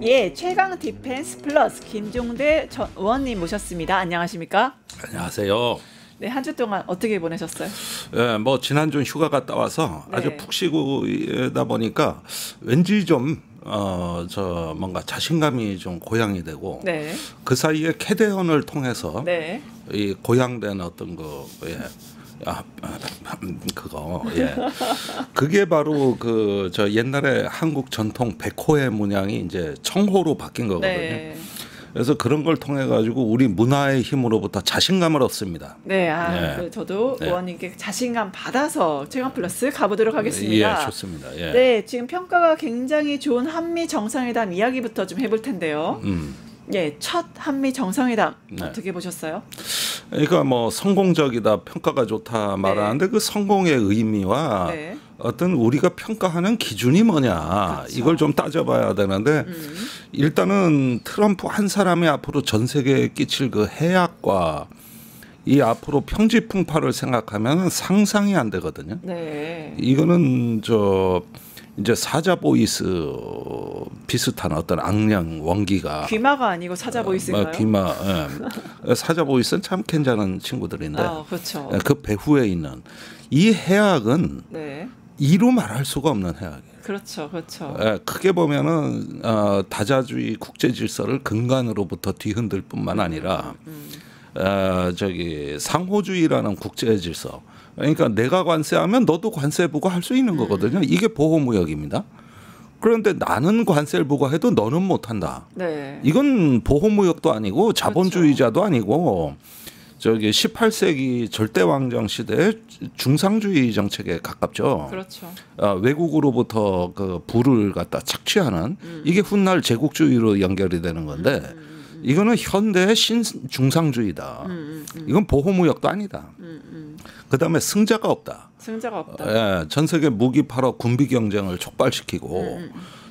예, 최강 디펜스 플러스 김종대 전 의원님 모셨습니다. 안녕하십니까? 안녕하세요. 네, 한 주 동안 어떻게 보내셨어요? 예, 뭐 지난주 휴가 갔다 와서 네. 아주 푹 쉬고다 보니까 왠지 좀 뭔가 자신감이 좀 고양이 되고 네. 그 사이에 캐대언을 통해서 네. 이 고양된 어떤 그거 그게 바로 그 저 옛날에 한국 전통 백호의 문양이 이제 청호로 바뀐 거거든요. 네. 그래서 그런 걸 통해 가지고 우리 문화의 힘으로부터 자신감을 얻습니다. 네, 네. 저도 네. 의원님께 자신감 받아서 최강 플러스 가보도록 하겠습니다. 예, 좋습니다. 예. 네, 지금 평가가 굉장히 좋은 한미 정상회담 이야기부터 좀 해볼 텐데요. 예, 첫 한미 정상회담 네. 어떻게 보셨어요? 그러니까 뭐 성공적이다, 평가가 좋다 말하는데 그 성공의 의미와 네. 어떤 우리가 평가하는 기준이 뭐냐 그렇죠. 이걸 좀 따져봐야 되는데 일단은 트럼프 한 사람이 앞으로 전 세계에 끼칠 그 해악과 이 앞으로 평지풍파를 생각하면 상상이 안 되거든요. 네. 이거는 이제 사자 보이스 비슷한 어떤 악령 원기가 귀마가 아니고 사자 보이스인가요? 귀마 사자 보이스는 참 괜찮은 친구들인데 그렇죠. 그 배후에 있는 이 해악은 네. 이루 말할 수가 없는 해악이에요. 그렇죠, 그렇죠. 크게 보면은 다자주의 국제 질서를 근간으로부터 뒤흔들 뿐만 아니라 상호주의라는 국제 질서. 그러니까 내가 관세하면 너도 관세 부과할 수 있는 거거든요. 이게 보호무역입니다. 그런데 나는 관세를 부과해도 너는 못한다. 네. 이건 보호무역도 아니고 자본주의자도 아니고 18세기 절대왕정 시대의 중상주의 정책에 가깝죠. 그렇죠. 외국으로부터 그 부를 갖다 착취하는 이게 훗날 제국주의로 연결이 되는 건데 이거는 현대의 신중상주의다. 이건 보호무역도 아니다. 그다음에 승자가 없다. 승자가 없다. 예, 전 세계 무기 팔아 군비 경쟁을 촉발시키고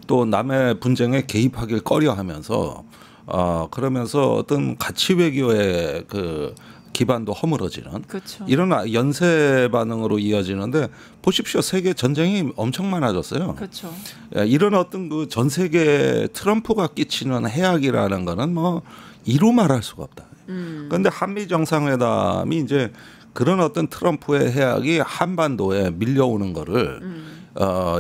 또 남의 분쟁에 개입하길 꺼려하면서 그러면서 어떤 가치 외교의 그 기반도 허물어지는 그렇죠. 이런 연쇄 반응으로 이어지는데 보십시오. 세계 전쟁이 엄청 많아졌어요. 그렇죠. 이런 어떤 그 전 세계 트럼프가 끼치는 해악이라는 거는 뭐 이루 말할 수가 없다. 그런데 한미 정상회담이 이제 그런 어떤 트럼프의 해악이 한반도에 밀려오는 거를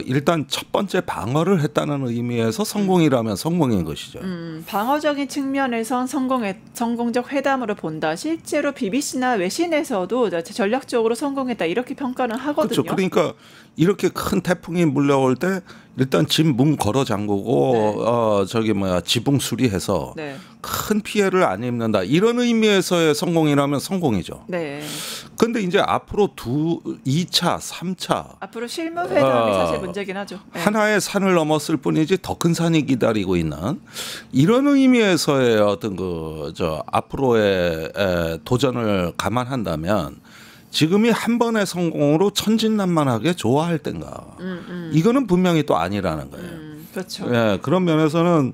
일단 첫 번째 방어를 했다는 의미에서 성공이라면 성공인 것이죠. 방어적인 측면에선 성공적 회담으로 본다. 실제로 BBC나 외신에서도 전략적으로 성공했다 이렇게 평가는 하거든요. 그렇죠. 그러니까 이렇게 큰 태풍이 물려올 때 일단 집 문 걸어 잠그고 지붕 수리해서 네. 큰 피해를 안 입는다. 이런 의미에서의 성공이라면 성공이죠. 네. 근데 이제 앞으로 2차, 3차 앞으로 실무 회담이 사실 문제긴 하죠. 네. 하나의 산을 넘었을 뿐이지 더 큰 산이 기다리고 있는 이런 의미에서의 어떤 앞으로의 도전을 감안한다면 지금이 한 번의 성공으로 천진난만하게 좋아할 땐가 이거는 분명히 또 아니라는 거예요. 그렇죠. 예, 그런 면에서는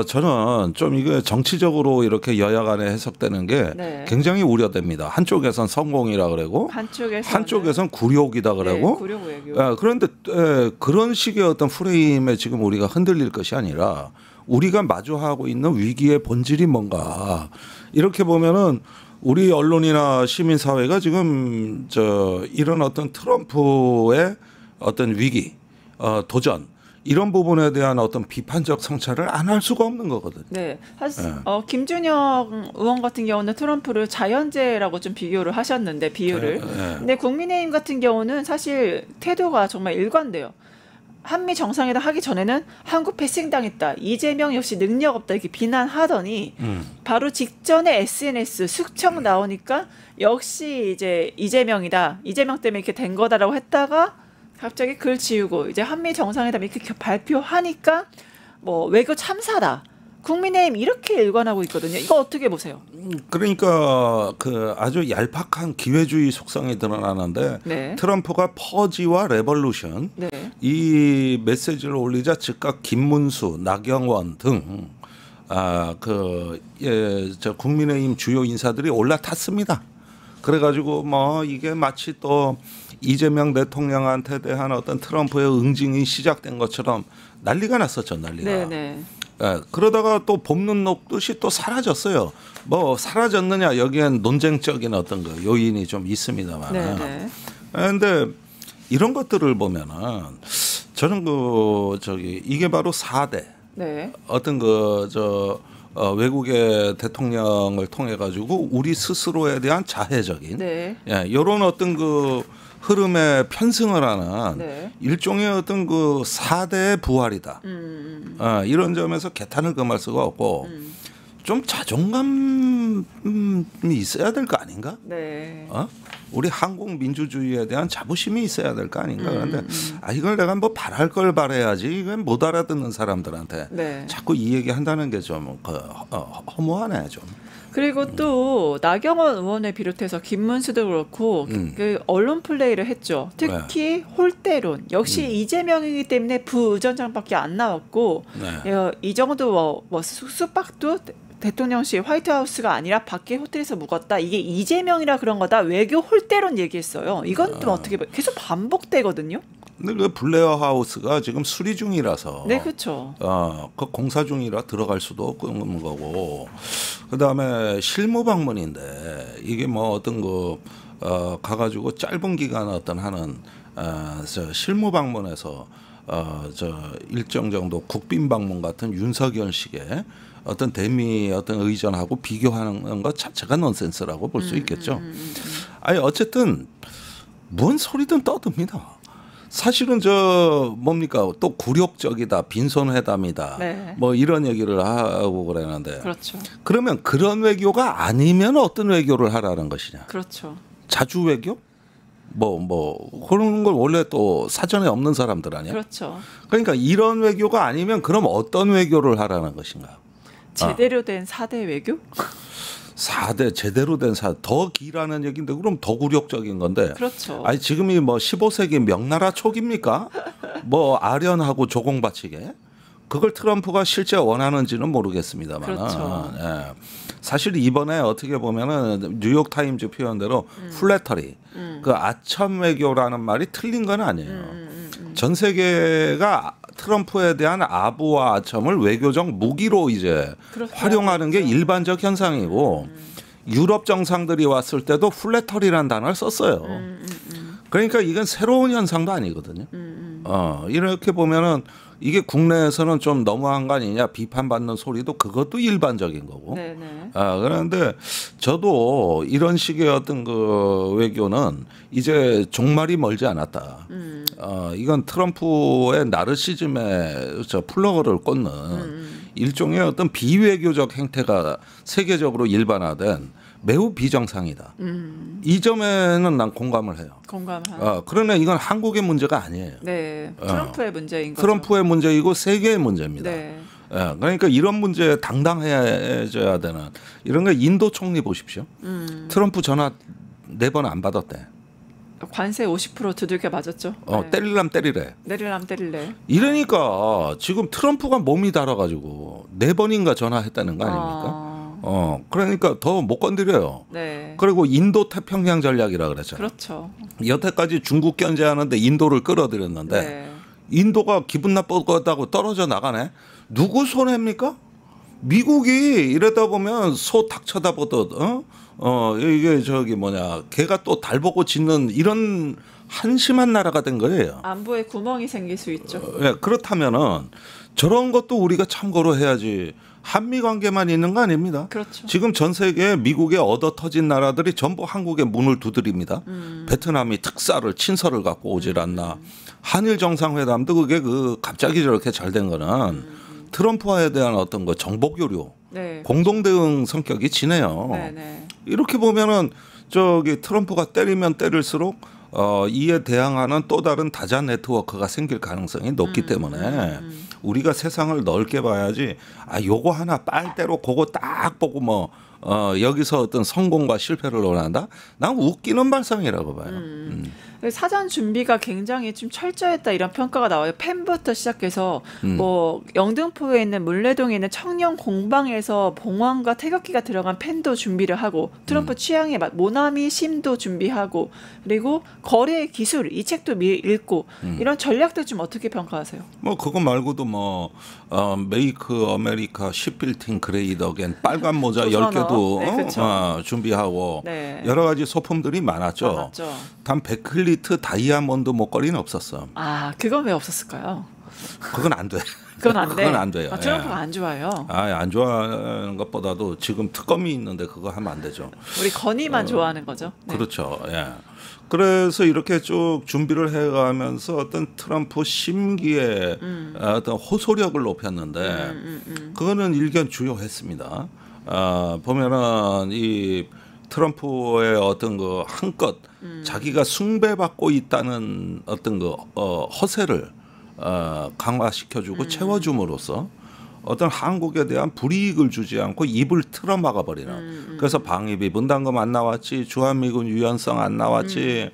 저는 좀 이게 정치적으로 이렇게 여야 간에 해석되는 게 네. 굉장히 우려됩니다. 한쪽에선 성공이라 그러고 한쪽에선 굴욕이다 그러고 네, 굴욕 외교. 그런데 그런 식의 어떤 프레임에 지금 우리가 흔들릴 것이 아니라 우리가 마주하고 있는 위기의 본질이 뭔가 이렇게 보면은 우리 언론이나 시민사회가 지금 이런 어떤 트럼프의 어떤 위기, 도전 이런 부분에 대한 어떤 비판적 성찰을 안 할 수가 없는 거거든요. 네, 사실 김준영 의원 같은 경우는 트럼프를 자연재해라고 좀 비교를 하셨는데 비유를. 근데 국민의힘 같은 경우는 사실 태도가 정말 일관돼요. 한미 정상회담 하기 전에는 한국 패싱당했다. 이재명 역시 능력 없다 이렇게 비난하더니 바로 직전에 SNS 숙청 나오니까 역시 이제 이재명이다. 이재명 때문에 이렇게 된 거다라고 했다가 갑자기 글 지우고 이제 한미 정상회담 이렇게 발표하니까 뭐 외교 참사다. 국민의힘 이렇게 일관하고 있거든요. 이거 어떻게 보세요? 그러니까 그 아주 얄팍한 기회주의 속성이 드러나는데 네. 트럼프가 퍼지와 레볼루션 네. 이 메시지를 올리자 즉각 김문수, 나경원 등 국민의힘 주요 인사들이 올라탔습니다. 그래가지고 뭐 이게 마치 또 이재명 대통령한테 대한 어떤 트럼프의 응징이 시작된 것처럼 난리가 났었죠, 난리가. 네네. 예, 그러다가 또 볶는 녹듯이 또 사라졌어요. 뭐 사라졌느냐 여기엔 논쟁적인 어떤 그 요인이 좀 있습니다만. 네네. 그런데 이런 것들을 보면은 저는 이게 바로 4대 네. 어떤 외국의 대통령을 통해 가지고 우리 스스로에 대한 자해적인 네. 이런 어떤 그 흐름에 편승을 하는 네. 일종의 어떤 그 4대의 부활이다. 이런 점에서 개탄을 금할 수가 없고 좀 자존감이 있어야 될 거 아닌가? 네. 우리 한국 민주주의에 대한 자부심이 있어야 될 거 아닌가? 그런데 이걸 내가 뭐 바랄 걸 바라야지 이건 못 알아듣는 사람들한테 네. 자꾸 이 얘기 한다는 게 좀 허무하네 좀. 그리고 또 나경원 의원을 비롯해서 김문수도 그렇고 그 언론 플레이를 했죠. 특히 홀대론. 역시 이재명이기 때문에 부의전장밖에 안 나왔고 이 정도 뭐 숙박도 대통령실 화이트하우스가 아니라 밖에 호텔에서 묵었다. 이게 이재명이라 그런 거다. 외교 홀대론 얘기했어요. 이건 좀 어떻게 계속 반복되거든요. 근데 그 블레어 하우스가 지금 수리 중이라서, 네, 그렇죠. 그 공사 중이라 들어갈 수도 없는 거고, 그 다음에 실무 방문인데 이게 뭐 어떤 가가지고 짧은 기간 어떤 하는 실무 방문에서 일정 정도 국빈 방문 같은 윤석열식의 어떤 대미 어떤 의전하고 비교하는 것 자체가 넌센스라고 볼 수 있겠죠. 아니 어쨌든 뭔 소리든 떠듭니다. 사실은 뭡니까 또 굴욕적이다, 빈손회담이다, 네. 뭐 이런 얘기를 하고 그러는데, 그렇죠. 그러면 그런 외교가 아니면 어떤 외교를 하라는 것이냐? 그렇죠. 자주 외교? 그런 걸 원래 또 사전에 없는 사람들 아니야? 그렇죠. 그러니까 이런 외교가 아니면 그럼 어떤 외교를 하라는 것인가? 제대로 된 4대 외교? 4대 제대로 된 더 기라는 얘기인데 그럼 더 굴욕적인 건데. 그렇죠. 아니 지금이 뭐 15세기 명나라 초기입니까? 뭐 아련하고 조공바치게 그걸 트럼프가 실제 원하는지는 모르겠습니다만. 그렇죠. 사실 이번에 어떻게 보면은 뉴욕 타임즈 표현대로 플래터리 그 아첨 외교라는 말이 틀린 건 아니에요. 전 세계가 트럼프에 대한 아부와 아첨을 외교적 무기로 이제 활용하는 게 일반적 현상이고 유럽 정상들이 왔을 때도 플래터리라는 단어를 썼어요. 그러니까 이건 새로운 현상도 아니거든요. 이렇게 보면은 이게 국내에서는 좀 너무한 거 아니냐 비판받는 소리도 그것도 일반적인 거고. 네네. 그런데 저도 이런 식의 어떤 그 외교는 이제 종말이 멀지 않았다. 이건 트럼프의 나르시즘의 플러그를 꽂는 일종의 어떤 비외교적 행태가 세계적으로 일반화된 매우 비정상이다. 이 점에는 난 공감을 해요. 그러나 이건 한국의 문제가 아니에요. 네, 트럼프의 문제인 거죠. 트럼프의 문제이고 세계의 문제입니다. 네. 그러니까 이런 문제에 당당해져야 되는 이런 거 인도 총리 보십시오. 트럼프 전화 4번 안 받았대. 관세 50% 두들겨 맞았죠. 네. 때릴람 때리래. 내릴람 때릴래. 이러니까 지금 트럼프가 몸이 달아가지고 4번인가 전화했다는 거 아닙니까? 그러니까 더 못 건드려요. 네. 그리고 인도 태평양 전략이라 그랬잖아요. 그렇죠. 여태까지 중국 견제하는데 인도를 끌어들였는데 네. 인도가 기분 나쁘다고 떨어져 나가네. 누구 손해입니까? 미국이 이러다 보면 소 닭 쳐다보듯 이게 개가 또 달 보고 짖는 이런 한심한 나라가 된 거예요. 안보에 구멍이 생길 수 있죠. 그렇다면은 저런 것도 우리가 참고로 해야지. 한미 관계만 있는 거 아닙니다. 그렇죠. 지금 전 세계에 미국에 얻어 터진 나라들이 전부 한국에 문을 두드립니다. 베트남이 특사를 친서를 갖고 오질 않나. 한일 정상회담도 그게 갑자기 저렇게 잘 된 거는 트럼프와에 대한 어떤 정보 교류, 네. 공동 대응 성격이 지네요. 네네. 이렇게 보면은 트럼프가 때리면 때릴수록 이에 대항하는 또 다른 다자 네트워크가 생길 가능성이 높기 때문에 우리가 세상을 넓게 봐야지 요거 하나 빨대로 그거 딱 보고 여기서 어떤 성공과 실패를 원한다? 난 웃기는 발상이라고 봐요. 사전 준비가 굉장히 좀 철저했다 이런 평가가 나와요. 펜부터 시작해서 뭐 영등포에 있는 물레동에 있는 청년 공방에서 봉황과 태극기가 들어간 펜도 준비를 하고 트럼프 취향에 맞 모나미 심도 준비하고 그리고 거래 기술 이 책도 미리 읽고 이런 전략들 좀 어떻게 평가하세요? 뭐 그거 말고도 뭐 메이크 아메리카 시빌딩 그레이드 어겐 빨간 모자 10개도 네, 준비하고 네. 여러 가지 소품들이 많았죠. 단 100클리트 다이아몬드 목걸이는 없었어. 아, 그건 왜 없었을까요? 그건 안 돼. 그건 안 돼. 그건 안 돼요. 아, 트럼프가 안 좋아요. 안 좋아하는 것보다도 지금 특검이 있는데 그거 하면 안 되죠. 우리 건의만 좋아하는 거죠. 네. 그렇죠. 예. 그래서 이렇게 쭉 준비를 해가면서 어떤 트럼프 심기의 어떤 호소력을 높였는데 그거는 일견주요했습니다. 보면은 이 트럼프의 어떤 그 한껏 자기가 숭배받고 있다는 어떤 그 허세를 강화시켜주고 채워줌으로써 어떤 한국에 대한 불이익을 주지 않고 입을 틀어 막아버리는. 그래서 방위비 분담금 안 나왔지, 주한미군 유연성 안 나왔지,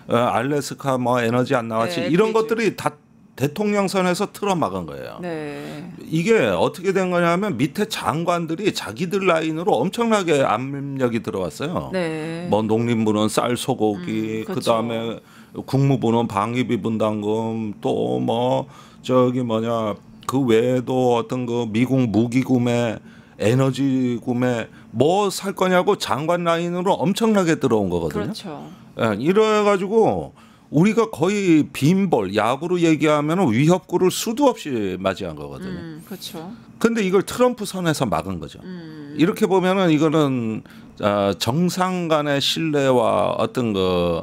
알래스카 뭐 에너지 안 나왔지, 네, 이런 것들이 다 대통령 선에서 틀어 막은 거예요. 네. 이게 어떻게 된 거냐면 밑에 장관들이 자기들 라인으로 엄청나게 압력이 들어왔어요. 네. 뭐 농림부는 쌀 소고기, 그렇죠. 그다음에 국무부는 방위비 분담금, 또 뭐 저기 뭐냐 그 외에도 어떤 그 미국 무기 구매, 에너지 구매 뭐 살 거냐고 장관 라인으로 엄청나게 들어온 거거든요. 그렇죠. 예, 이래 가지고 우리가 거의 빈볼, 야구로 얘기하면 위협구를 수도 없이 맞이한 거거든요. 그렇죠. 근데 이걸 트럼프 선에서 막은 거죠. 이렇게 보면은 이거는 정상 간의 신뢰와 어떤 그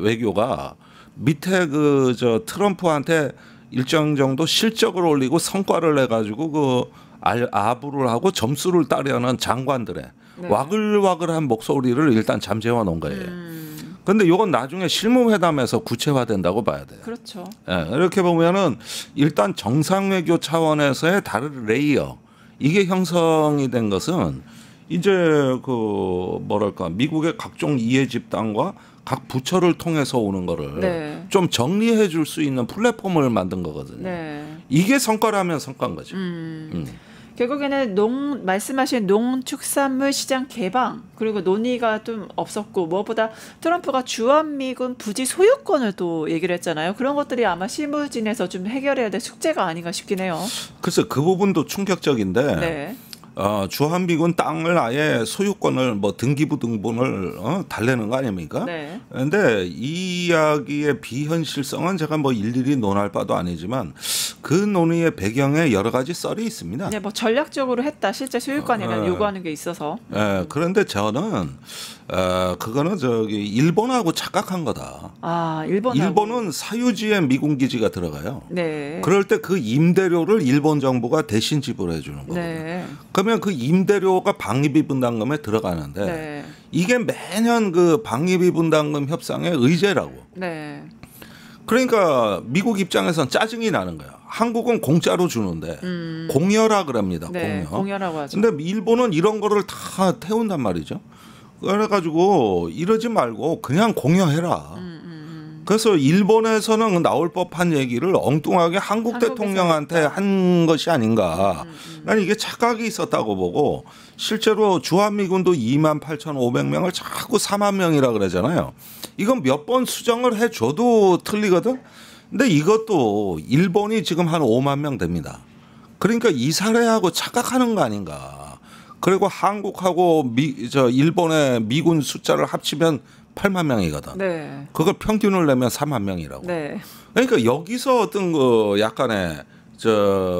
외교가 밑에 그 저 트럼프한테 일정 정도 실적을 올리고 성과를 내 가지고 그 아부를 하고 점수를 따려는 장관들의 네. 와글와글한 목소리를 일단 잠재워 놓은 거예요. 근데 이건 나중에 실무회담에서 구체화된다고 봐야 돼요. 그렇죠. 예, 이렇게 보면은 일단 정상외교 차원에서의 다른 레이어 이게 형성이 된 것은 이제 그 뭐랄까 미국의 각종 이해 집단과 각 부처를 통해서 오는 거를 네. 좀 정리해 줄 수 있는 플랫폼을 만든 거거든요. 네. 이게 성과라면 성과인 거죠. 결국에는 말씀하신 농축산물 시장 개방 그리고 논의가 좀 없었고 무엇보다 트럼프가 주한미군 부지 소유권을 또 얘기를 했잖아요. 그런 것들이 아마 실무진에서 좀 해결해야 될 숙제가 아닌가 싶긴 해요. 글쎄 그 부분도 충격적인데 네. 주한미군 땅을 아예 소유권을 뭐 등기부 등본을 달래는 거 아닙니까? 네. 그런데 이 이야기의 비현실성은 제가 뭐 일일이 논할 바도 아니지만 그 논의의 배경에 여러 가지 썰이 있습니다. 네, 뭐 전략적으로 했다. 실제 소유권이라는 요구하는 게 있어서. 그런데 저는 그거는 저기 일본하고 착각한 거다. 아, 일본은 사유지에 미군 기지가 들어가요. 네. 그럴 때 그 임대료를 일본 정부가 대신 지불해 주는 거거든요. 네. 그러면 그 임대료가 방위비 분담금에 들어가는데 네. 이게 매년 그 방위비 분담금 협상의 의제라고. 네. 그러니까 미국 입장에선 짜증이 나는 거야. 한국은 공짜로 주는데 공여라 그럽니다. 네, 공여라고 하죠. 근데 일본은 이런 거를 다 태운단 말이죠. 그래가지고 이러지 말고 그냥 공여해라. 그래서 일본에서는 나올 법한 얘기를 엉뚱하게 한국 대통령한테 한 것이 아닌가. 난 이게 착각이 있었다고 보고 실제로 주한미군도 28,500명을 자꾸 4만 명이라 그러잖아요. 이건 몇 번 수정을 해줘도 틀리거든. 근데 이것도 일본이 지금 한 5만 명 됩니다. 그러니까 이 사례하고 착각하는 거 아닌가. 그리고 한국하고 일본의 미군 숫자를 합치면 8만 명이거든. 네. 그걸 평균을 내면 4만 명이라고. 네. 그러니까 여기서 어떤 그 약간의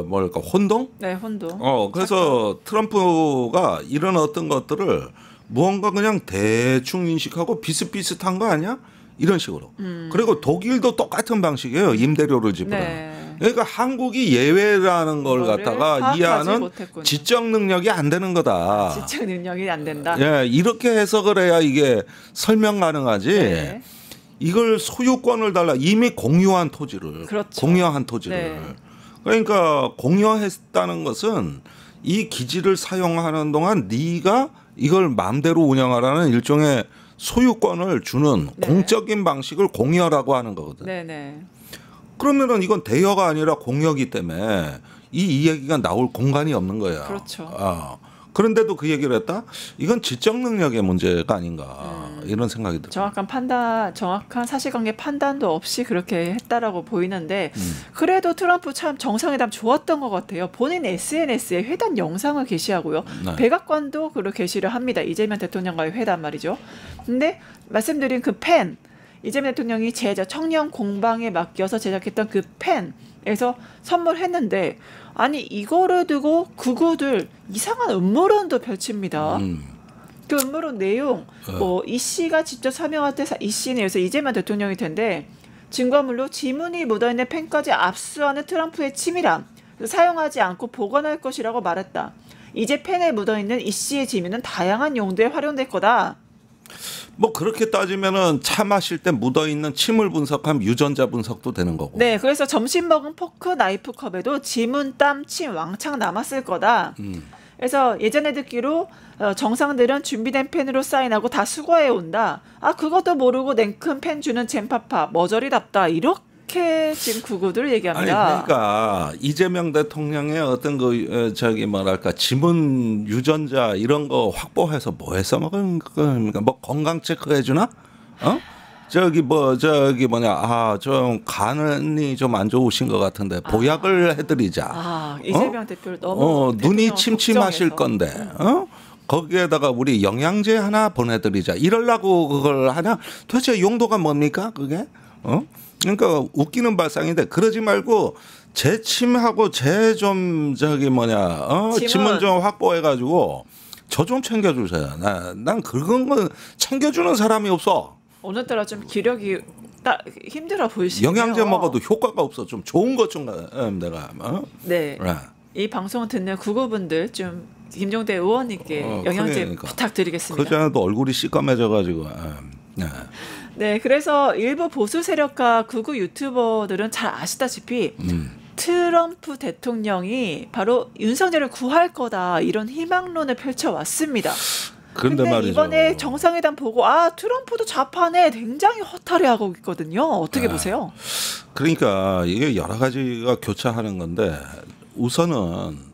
뭐랄까 혼동? 네, 혼동. 그래서 트럼프가 이런 어떤 것들을 무언가 그냥 대충 인식하고 비슷비슷한 거 아니야? 이런 식으로. 그리고 독일도 똑같은 방식이에요. 임대료를 지불하는. 네. 그러니까 한국이 예외라는 걸 갖다가 이해하는 지적 능력이 안 되는 거다. 지적 능력이 안 된다. 예, 이렇게 해석을 해야 이게 설명 가능하지. 네. 이걸 소유권을 달라 이미 공유한 토지를 그렇죠. 공유한 토지를. 네. 그러니까 공유했다는 것은 이 기지를 사용하는 동안 네가 이걸 마음대로 운영하라는 일종의 소유권을 주는 네. 공적인 방식을 공여라고 하는 거거든. 네네. 그러면은 이건 대여가 아니라 공여기 때문에 이 얘기가 나올 공간이 없는 거야. 그렇죠. 그런데도 그 얘기를 했다? 이건 지적 능력의 문제가 아닌가 이런 생각이 들어요. 정확한 사실관계 판단도 없이 그렇게 했다라고 보이는데 그래도 트럼프 참 정상회담 좋았던 것 같아요. 본인 SNS에 회담 영상을 게시하고요. 네. 백악관도 그걸 게시를 합니다. 이재명 대통령과의 회담 말이죠. 근데 말씀드린 그 펜, 이재명 대통령이 청년 공방에 맡겨서 제작했던 그 펜에서 선물했는데 아니 이거를 두고 극우들 이상한 음모론도 펼칩니다. 그 음모론 내용 이 씨가 직접 사명할 때 이 씨는 여기서 이재명 대통령일 텐데 증거물로 지문이 묻어있는 펜까지 압수하는 트럼프의 치밀함, 사용하지 않고 보관할 것이라고 말했다. 이제 펜에 묻어있는 이 씨의 지문은 다양한 용도에 활용될 거다. 뭐 그렇게 따지면은 차 마실 때 묻어 있는 침을 분석하면 유전자 분석도 되는 거고. 네, 그래서 점심 먹은 포크, 나이프 컵에도 지문, 땀, 침 왕창 남았을 거다. 그래서 예전에 듣기로 정상들은 준비된 펜으로 사인하고 다 수거해 온다. 그것도 모르고 냉큼 펜 주는 잼파파 머저리답다. 이렇게 지금 극우들 얘기합니다. 아니 그러니까 이재명 대통령의 어떤 뭐랄까 지문 유전자 이런 거 확보해서 뭐에 써먹은 겁니까? 뭐 건강 체크해 주나? 좀 간이 좀 안 좋으신 것 같은데 보약을 해드리자. 이재명 대표를 너무 눈이 침침하실 건데 거기에다가 우리 영양제 하나 보내드리자. 이러려고 그걸 하냐? 도대체 용도가 뭡니까 그게? 그러니까 웃기는 발상인데 그러지 말고 제 침하고 제 좀 지문 좀 확보해가지고 저 좀 챙겨주세요. 난 그런 거 챙겨주는 사람이 없어. 오늘따라 좀 기력이 힘들어 보이시네요. 영양제 먹어도 효과가 없어. 좀 좋은 것 좀 내가. 네. 이 방송을 듣는 국어분들 좀 김종대 의원님께 영양제 그러니까. 부탁드리겠습니다. 그러지 않아도 얼굴이 시꺼매져가지고. 네, 그래서 일부 보수 세력과 극우 유튜버들은 잘 아시다시피 트럼프 대통령이 바로 윤석열을 구할 거다 이런 희망론을 펼쳐왔습니다. 근데 말이죠. 이번에 정상회담 보고 트럼프도 좌파네 굉장히 허탈해하고 있거든요. 어떻게 보세요? 그러니까 이게 여러 가지가 교차하는 건데 우선은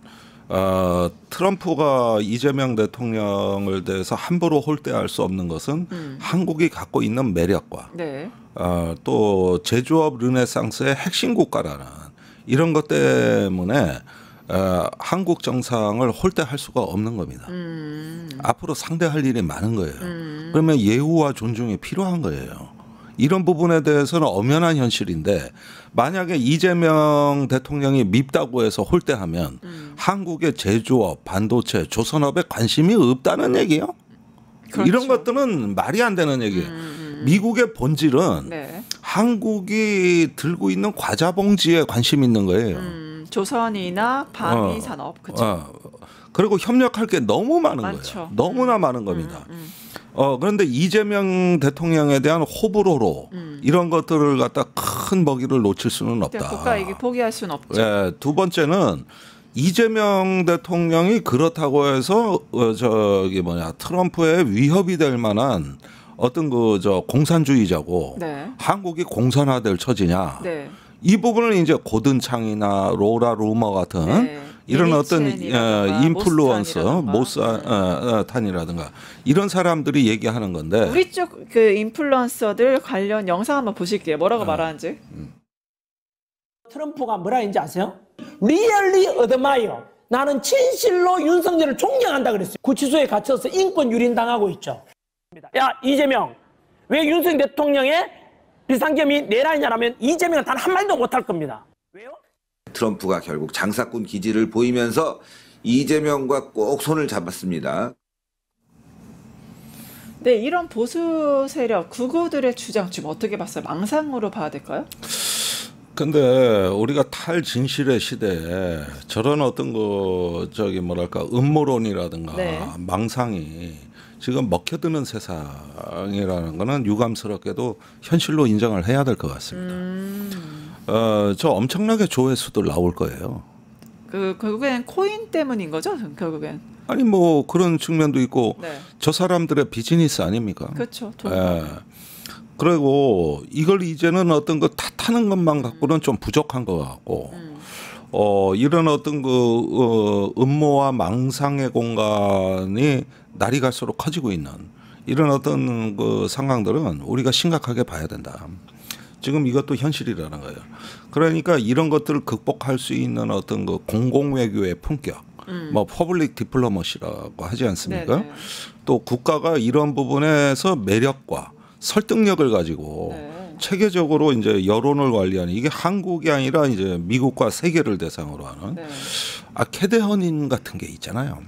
트럼프가 이재명 대통령을 대해서 함부로 홀대할 수 없는 것은 한국이 갖고 있는 매력과 네. 또 제조업 르네상스의 핵심 국가라는 이런 것 때문에 한국 정상을 홀대할 수가 없는 겁니다. 앞으로 상대할 일이 많은 거예요. 그러면 예우와 존중이 필요한 거예요. 이런 부분에 대해서는 엄연한 현실인데 만약에 이재명 대통령이 밉다고 해서 홀대하면 한국의 제조업, 반도체, 조선업에 관심이 없다는 얘기예요. 그렇죠. 이런 것들은 말이 안 되는 얘기예요. 미국의 본질은 네. 한국이 들고 있는 과자 봉지에 관심 있는 거예요. 조선이나 방위 산업 그렇죠. 그리고 협력할 게 너무 많은 많죠. 거예요. 너무나 많은 겁니다. 그런데 이재명 대통령에 대한 호불호로 이런 것들을 갖다 큰 먹이를 놓칠 수는 없다. 국가에게 포기할 수는 없죠. 네, 두 번째는 이재명 대통령이 그렇다고 해서 트럼프의 위협이 될 만한 어떤 공산주의자고 네. 한국이 공산화될 처지냐. 네. 이 부분을 이제 고든창이나 로라 루머 같은 네. 이런 어떤 인플루언서, 모스탄이라든가. 모스탄이라든가 이런 사람들이 얘기하는 건데 우리 쪽 그 인플루언서들 관련 영상 한번 보실게요. 뭐라고 말하는지. 트럼프가 뭐라 했는지 아세요? Really admire. 나는 진실로 윤석열을 존경한다 그랬어요. 구치소에 갇혀서 인권 유린당하고 있죠. 야 이재명, 왜 윤석열 대통령의 비상겸이 내란이냐라면 이재명은 단 한마디도 못할 겁니다. 왜요? 트럼프가 결국 장사꾼 기질을 보이면서 이재명과 꼭 손을 잡았습니다. 네, 이런 보수 세력, 극우들의 주장 지금 어떻게 봤어요? 망상으로 봐야 될까요? 근데 우리가 탈진실의 시대에 저런 어떤 음모론이라든가 네. 망상이 지금 먹혀드는 세상이라는 거는 유감스럽게도 현실로 인정을 해야 될 것 같습니다. 저 엄청나게 조회수들 나올 거예요. 결국엔 코인 때문인 거죠? 결국엔. 아니 뭐 그런 측면도 있고 네. 저 사람들의 비즈니스 아닙니까? 그렇죠. 예. 그리고 이걸 이제는 어떤 거 탓하는 것만 갖고는 좀 부족한 것 같고 이런 어떤 그 음모와 망상의 공간이 날이 갈수록 커지고 있는 이런 어떤 그 상황들은 우리가 심각하게 봐야 된다. 지금 이것도 현실이라는 거예요. 그러니까 이런 것들을 극복할 수 있는 어떤 그 공공외교의 품격, 뭐 퍼블릭 디플로머시라고 하지 않습니까? 네네. 또 국가가 이런 부분에서 매력과 설득력을 가지고 네. 체계적으로 이제 여론을 관리하는 이게 한국이 아니라 이제 미국과 세계를 대상으로 하는 네. 캐대헌인 같은 게 있잖아요.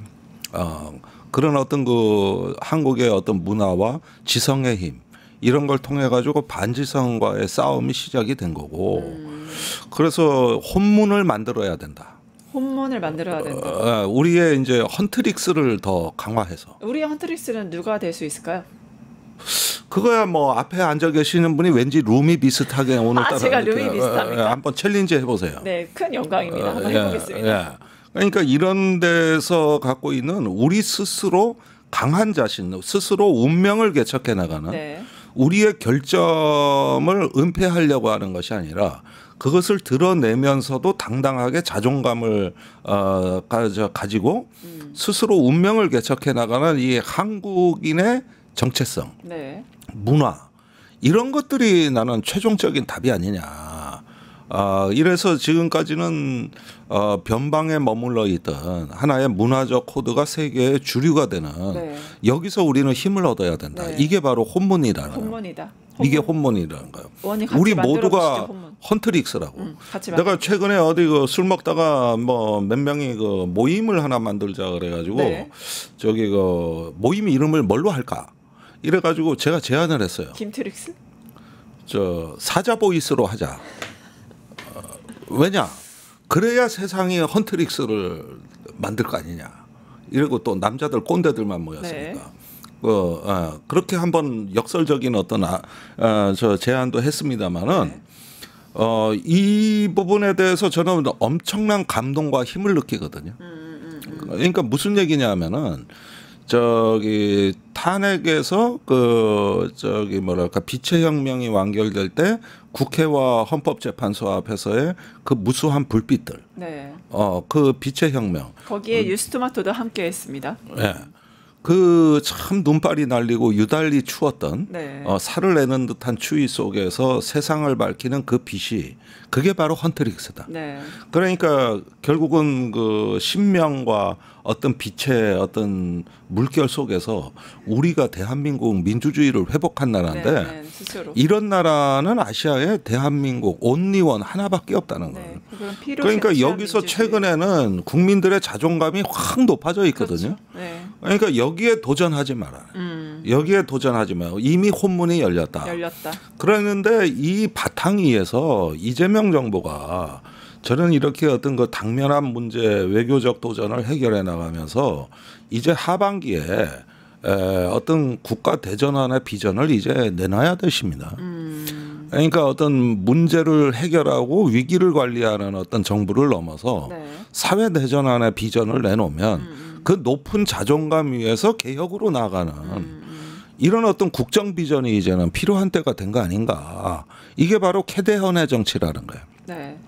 그런 어떤 그 한국의 어떤 문화와 지성의 힘 이런 걸 통해 가지고 반지성과의 싸움이 시작이 된 거고 그래서 혼문을 만들어야 된다. 혼문을 만들어야 된다. 우리의 이제 헌트릭스를 더 강화해서. 우리의 헌트릭스는 누가 될 수 있을까요? 그거야 뭐 앞에 앉아 계시는 분이 왠지 룸이 비슷하게 오늘따라 제가 룸이 비슷합니까? 한번 챌린지 해보세요. 네, 큰 영광입니다. 한번 해보겠습니다. 그러니까 이런 데서 갖고 있는 우리 스스로 강한 자신, 스스로 운명을 개척해 나가는 네. 우리의 결점을 은폐하려고 하는 것이 아니라 그것을 드러내면서도 당당하게 자존감을 가지고 스스로 운명을 개척해 나가는 이 한국인의 정체성, 네. 문화 이런 것들이 나는 최종적인 답이 아니냐. 이래서 지금까지는 변방에 머물러 있던 하나의 문화적 코드가 세계의 주류가 되는 네. 여기서 우리는 힘을 얻어야 된다. 네. 이게 바로 혼문이라는 혼문이다. 이게 혼문이라는 거예요. 같이 우리 만들어 모두가 보시죠, 혼문. 헌트릭스라고. 같이 내가 최근에 어디 그 술 먹다가 뭐 몇 명이 그 모임을 하나 만들자 그래가지고 네. 저기 그 모임 이름을 뭘로 할까? 이래가지고 제가 제안을 했어요. 김트릭스? 저 사자 보이스로 하자. 왜냐? 그래야 세상이 헌트릭스를 만들 거 아니냐. 이러고 또 남자들 꼰대들만 모였으니까. 네. 그렇게 한번 역설적인 어떤 저 제안도 했습니다마는 네. 이 부분에 대해서 저는 엄청난 감동과 힘을 느끼거든요. 그러니까 무슨 얘기냐면은 저기 탄핵에서 그 저기 뭐랄까 빛의 혁명이 완결될 때 국회와 헌법재판소 앞에서의 그 무수한 불빛들, 네. 그 빛의 혁명. 거기에 유스토마토도 함께했습니다. 예. 그 참 눈발이 날리고 유달리 추웠던 네. 살을 내는 듯한 추위 속에서 세상을 밝히는 그 빛이 그게 바로 헌트릭스다. 네. 그러니까 결국은 그 신명과 어떤 빛의 어떤 물결 속에서 우리가 대한민국 민주주의를 회복한 나라인데 네, 스스로. 이런 나라는 아시아에 대한민국 온리원 하나밖에 없다는 거예요. 네. 그건 필요 그러니까 없이 여기서 민주주의. 최근에는 국민들의 자존감이 확 높아져 있거든요. 그렇죠. 네. 그러니까 여기에 도전하지 마라. 여기에 도전하지 마요. 이미 혼문이 열렸다. 그랬는데 이 바탕 위에서 이재명 정부가 저는 이렇게 어떤 그 당면한 문제 외교적 도전을 해결해 나가면서 이제 하반기에 어떤 국가 대전환의 비전을 이제 내놔야 되십니다. 그러니까 어떤 문제를 해결하고 위기를 관리하는 어떤 정부를 넘어서 네. 사회 대전환의 비전을 내놓으면 그 높은 자존감 위에서 개혁으로 나가는 이런 어떤 국정 비전이 이제는 필요한 때가 된 거 아닌가. 이게 바로 캐대헌의 정치라는 거예요. 네.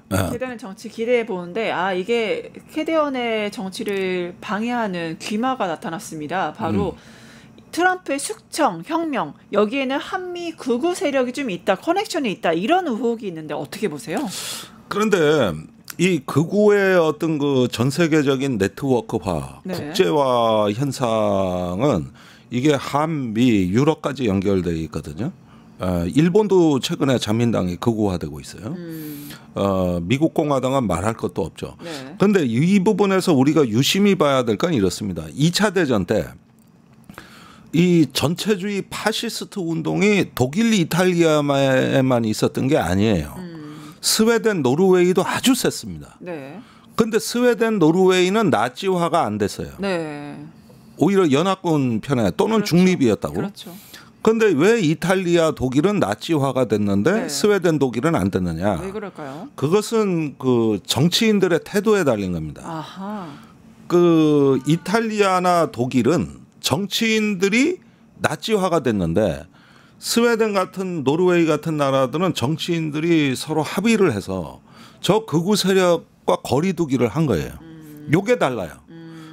캐대헌의 정치 기대해 보는데 이게 캐대헌의 정치를 방해하는 귀마가 나타났습니다. 바로 트럼프의 숙청, 혁명 여기에는 한미 극우 세력이 좀 있다, 커넥션이 있다 이런 의혹이 있는데 어떻게 보세요? 그런데 이 극우의 어떤 그 전 세계적인 네트워크화, 네. 국제화 현상은 이게 한미, 유럽까지 연결돼 있거든요. 일본도 최근에 자민당이 극우화되고 있어요. 미국 공화당은 말할 것도 없죠. 그런데 네. 이 부분에서 우리가 유심히 봐야 될 건 이렇습니다. 2차 대전 때 이 전체주의 파시스트 운동이 독일, 이탈리아에만 있었던 게 아니에요. 스웨덴, 노르웨이도 아주 셌습니다. 네. 근데 스웨덴, 노르웨이는 나치화가 안 됐어요. 네. 오히려 연합군 편에 또는 그렇죠. 중립이었다고. 그렇죠. 그런데 왜 이탈리아, 독일은 나치화가 됐는데 네. 스웨덴, 독일은 안 됐느냐? 왜 그럴까요? 그것은 그 정치인들의 태도에 달린 겁니다. 아하. 그 이탈리아나 독일은 정치인들이 나치화가 됐는데 스웨덴 같은 노르웨이 같은 나라들은 정치인들이 서로 합의를 해서 저 극우 세력과 거리두기를 한 거예요. 요게 달라요.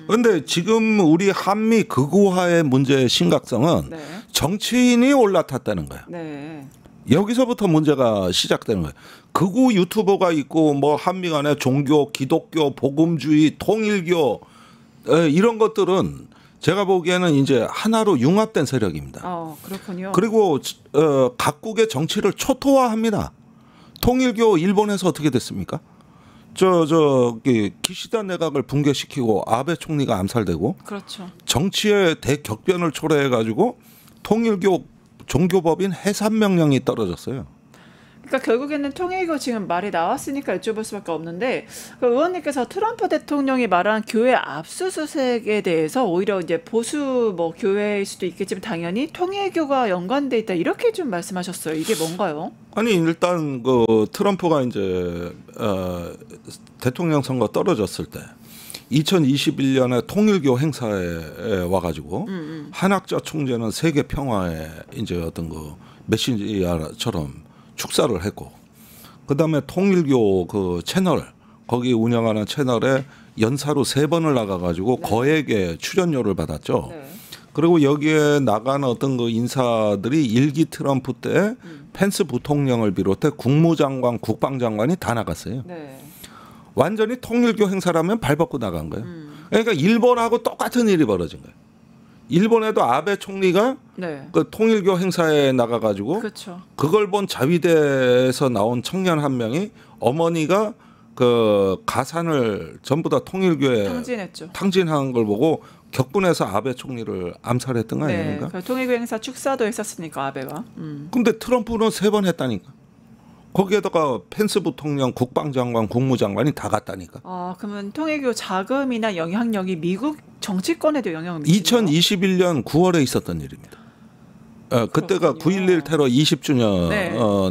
그런데 지금 우리 한미 극우화의 문제의 심각성은 네. 정치인이 올라탔다는 거예요. 네. 여기서부터 문제가 시작되는 거예요. 극우 유튜버가 있고 뭐 한미 간에 종교, 기독교, 복음주의, 통일교 이런 것들은 제가 보기에는 이제 하나로 융합된 세력입니다. 그렇군요. 그리고 각국의 정치를 초토화합니다. 통일교 일본에서 어떻게 됐습니까? 기시다 내각을 붕괴시키고 아베 총리가 암살되고 그렇죠. 정치의 대격변을 초래해가지고 통일교 종교법인 해산 명령이 떨어졌어요. 그러니까 결국에는 통일교 지금 말이 나왔으니까 여쭤볼 수밖에 없는데 그 의원님께서 트럼프 대통령이 말한 교회 압수수색에 대해서 오히려 이제 보수 뭐 교회일 수도 있겠지만 당연히 통일교가 연관돼 있다 이렇게 좀 말씀하셨어요. 이게 뭔가요? 아니 일단 그 트럼프가 이제 대통령 선거 떨어졌을 때 2021년에 통일교 행사에 와가지고 한학자 총재는 세계 평화에 이제 어떤 그 메시지처럼 축사를 했고, 그 다음에 통일교 그 채널 거기 운영하는 채널에 연사로 3번을 나가가지고 네. 거액의 출연료를 받았죠. 네. 그리고 여기에 나가는 어떤 그 인사들이 일기 트럼프 때 펜스 부통령을 비롯해 국무장관, 국방장관이 다 나갔어요. 네. 완전히 통일교 행사라면 발벗고 나간 거예요. 그러니까 일본하고 똑같은 일이 벌어진 거예요. 일본에도 아베 총리가 네. 그 통일교 행사에 나가가지고 그렇죠. 그걸 본 자위대에서 나온 청년 한 명이 어머니가 그 가산을 전부 다 통일교에 탕진했죠. 탕진한 걸 보고 격분해서 아베 총리를 암살했던 거 네. 아닙니까? 그 통일교 행사 축사도 했었으니까 아베가. 근데 트럼프는 3번 했다니까. 거기에다가 펜스 부통령, 국방장관, 국무장관이 다 갔다니까. 그러면 통일교 자금이나 영향력이 미국 정치권에도 영향을 미치나요? 2021년 9월에 있었던 일입니다. 그때가 그렇군요. 9.11 테러 20주년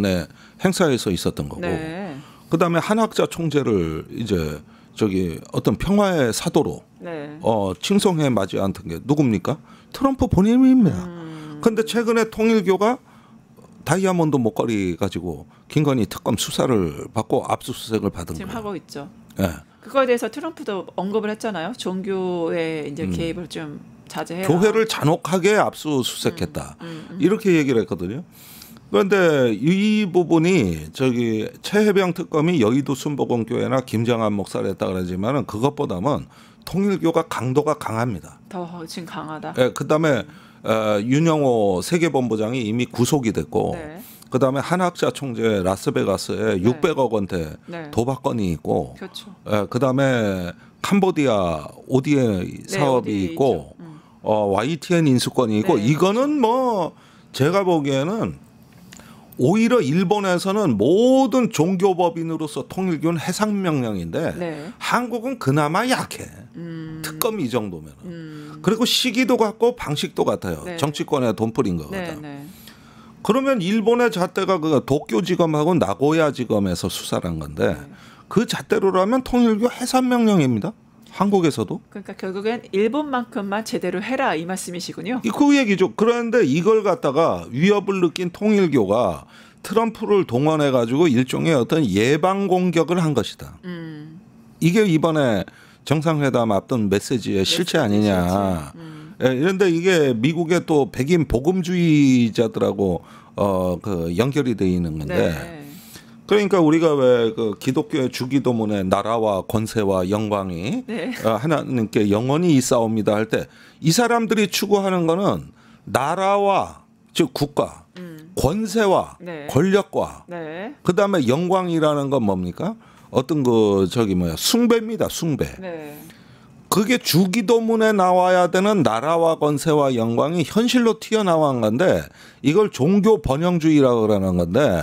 네. 행사에서 있었던 거고. 네. 그다음에 한학자 총재를 이제 어떤 평화의 사도로 네. 칭송해 맞이 않던 게 누굽니까? 트럼프 본인입니다. 그런데 최근에 통일교가 다이아몬드 목걸이 가지고 김건희 특검 수사를 받고 압수수색을 받은 지금 거예요. 하고 있죠. 네. 그거에 대해서 트럼프도 언급을 했잖아요. 종교의 이제 개입을 좀 자제해라. 교회를 잔혹하게 압수수색했다. 이렇게 얘기를 했거든요. 그런데 이 부분이 최혜병 특검이 여의도 순복음교회나 김정한 목사를 했다 그러지만은 그것보다는 통일교가 강도가 강합니다. 더 지금 강하다. 네, 그다음에 윤영호 세계본부장이 이미 구속이 됐고, 네. 그다음에 한학자 총재 라스베가스에 600억 원대 네. 도박 건이 있고, 그렇죠. 그다음에 캄보디아 ODA 사업이 ODA 있고, 있죠. YTN 인수권이 있고, 네, 이거는 뭐 제가 보기에는 오히려 일본에서는 모든 종교법인으로서 통일교는 해상 명령인데 네. 한국은 그나마 약해. 특검 이 정도면. 그리고 시기도 같고 방식도 같아요. 네. 정치권에 돈 뿌린 거거든. 네, 네. 그러면 일본의 잣대가 그 도쿄지검하고 나고야지검에서 수사를 한 건데 그 잣대로라면 통일교 해산 명령입니다. 한국에서도. 그러니까 결국엔 일본만큼만 제대로 해라 이 말씀이시군요. 그 얘기죠. 그런데 이걸 갖다가 위협을 느낀 통일교가 트럼프를 동원해 가지고 일종의 어떤 예방 공격을 한 것이다. 이게 이번에 정상회담 앞둔 메시지의 실체 아니냐. 그런데 이게 미국의 또 백인 복음주의자들하고 그 연결이 돼 있는 건데. 네. 그러니까 우리가 왜 그 기독교의 주기도문에 나라와 권세와 영광이 네. 하나님께 영원히 있사옵니다 할 때 이 사람들이 추구하는 거는 나라와 즉 국가, 권세와 네. 권력과 네. 그다음에 영광이라는 건 뭡니까? 어떤 숭배입니다. 숭배. 네. 그게 주기도문에 나와야 되는 나라와 권세와 영광이 현실로 튀어나온 건데 이걸 종교 번영주의라고 그러는 건데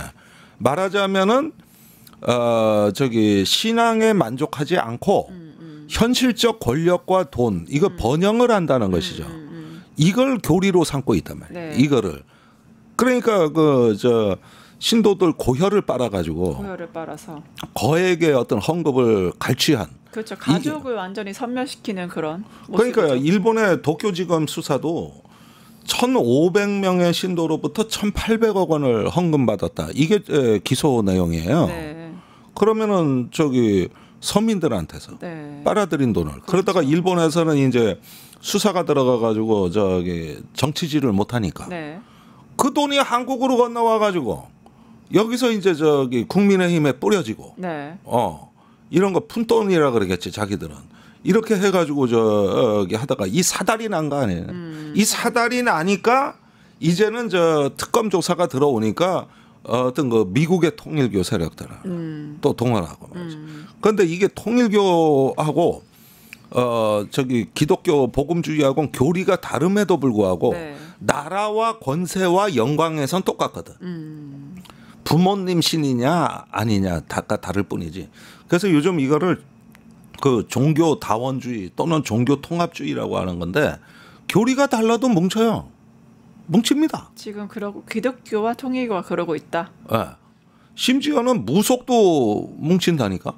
말하자면은 신앙에 만족하지 않고 현실적 권력과 돈 이거 번영을 한다는 것이죠. 이걸 교리로 삼고 있단 말이에요. 네. 이거를 그러니까 신도들 고혈을 빨아가지고 고혈을 빨아서 거액의 어떤 헌금을 갈취한 그렇죠. 가족을 완전히 섬멸시키는 그런 그러니까요. 모습이죠. 일본의 도쿄지검 수사도 1,500명의 신도로부터 1,800억 원을 헌금받았다. 이게 기소 내용이에요. 네. 그러면은 저기 서민들한테서 네. 빨아들인 돈을 그러다가 일본에서는 이제 수사가 들어가 가지고 저기 정치질을 못 하니까 네. 그 돈이 한국으로 건너와 가지고 여기서 이제 저기 국민의힘에 뿌려지고 네. 이런 거 푼돈이라 그러겠지 자기들은 이렇게 해가지고 저기 하다가 이 사달이 난 거 아니에요. 이 사달이 나니까 이제는 저 특검 조사가 들어오니까 어떤 그 미국의 통일교 세력들을 또 동원하고 말이죠. 그런데 이게 통일교하고 저기 기독교 복음주의하고는 교리가 다름에도 불구하고 네. 나라와 권세와 영광에선 똑같거든. 부모님 신이냐 아니냐 다가 다를 뿐이지. 그래서 요즘 이거를 그 종교 다원주의 또는 종교 통합주의라고 하는 건데 교리가 달라도 뭉쳐요. 뭉칩니다. 지금 그러고 기독교와 통일교가 그러고 있다. 네. 심지어는 무속도 뭉친다니까.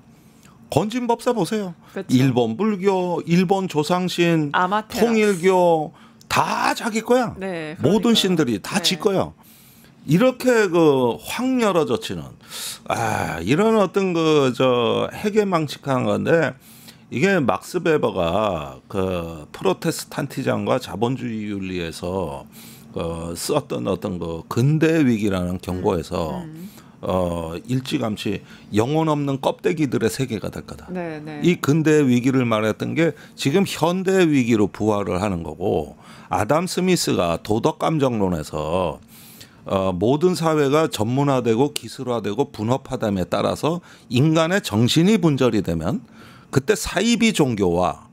건진법사 보세요. 그렇죠. 일본 불교, 일본 조상신, 아마테라스. 통일교 다 자기 거야. 네, 모든 그러니까요. 신들이 다 네. 지 거야. 이렇게 그 확 열어젖히는 이런 어떤 그 저 해괴망측한 건데 이게 막스 베버가 그 프로테스탄티즘과 자본주의 윤리에서 썼던 어떤 그 근대 위기라는 경고에서 일찌감치 영혼 없는 껍데기들의 세계가 될 거다. 네, 네. 이 근대 위기를 말했던 게 지금 현대 위기로 부활을 하는 거고 아담 스미스가 도덕 감정론에서 모든 사회가 전문화되고 기술화되고 분업화됨에 따라서 인간의 정신이 분절이 되면 그때 사이비 종교와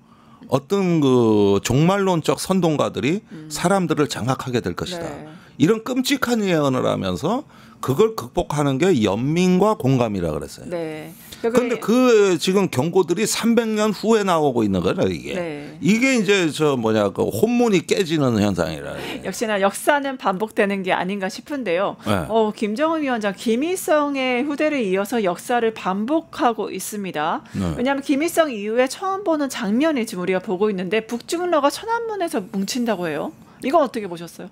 어떤 그 종말론적 선동가들이 사람들을 장악하게 될 것이다. 네. 이런 끔찍한 예언을 하면서 그걸 극복하는 게 연민과 공감이라 그랬어요. 네. 그런데 그 지금 경고들이 300년 후에 나오고 있는 거예요, 이게. 네. 이게 이제 저 뭐냐 그 혼문이 깨지는 현상이라. 역시나 역사는 반복되는 게 아닌가 싶은데요. 네. 김정은 위원장 김일성의 후대를 이어서 역사를 반복하고 있습니다. 네. 왜냐하면 김일성 이후에 처음 보는 장면이 지금 우리가 보고 있는데 북중러가 천안문에서 뭉친다고 해요. 이건 어떻게 보셨어요?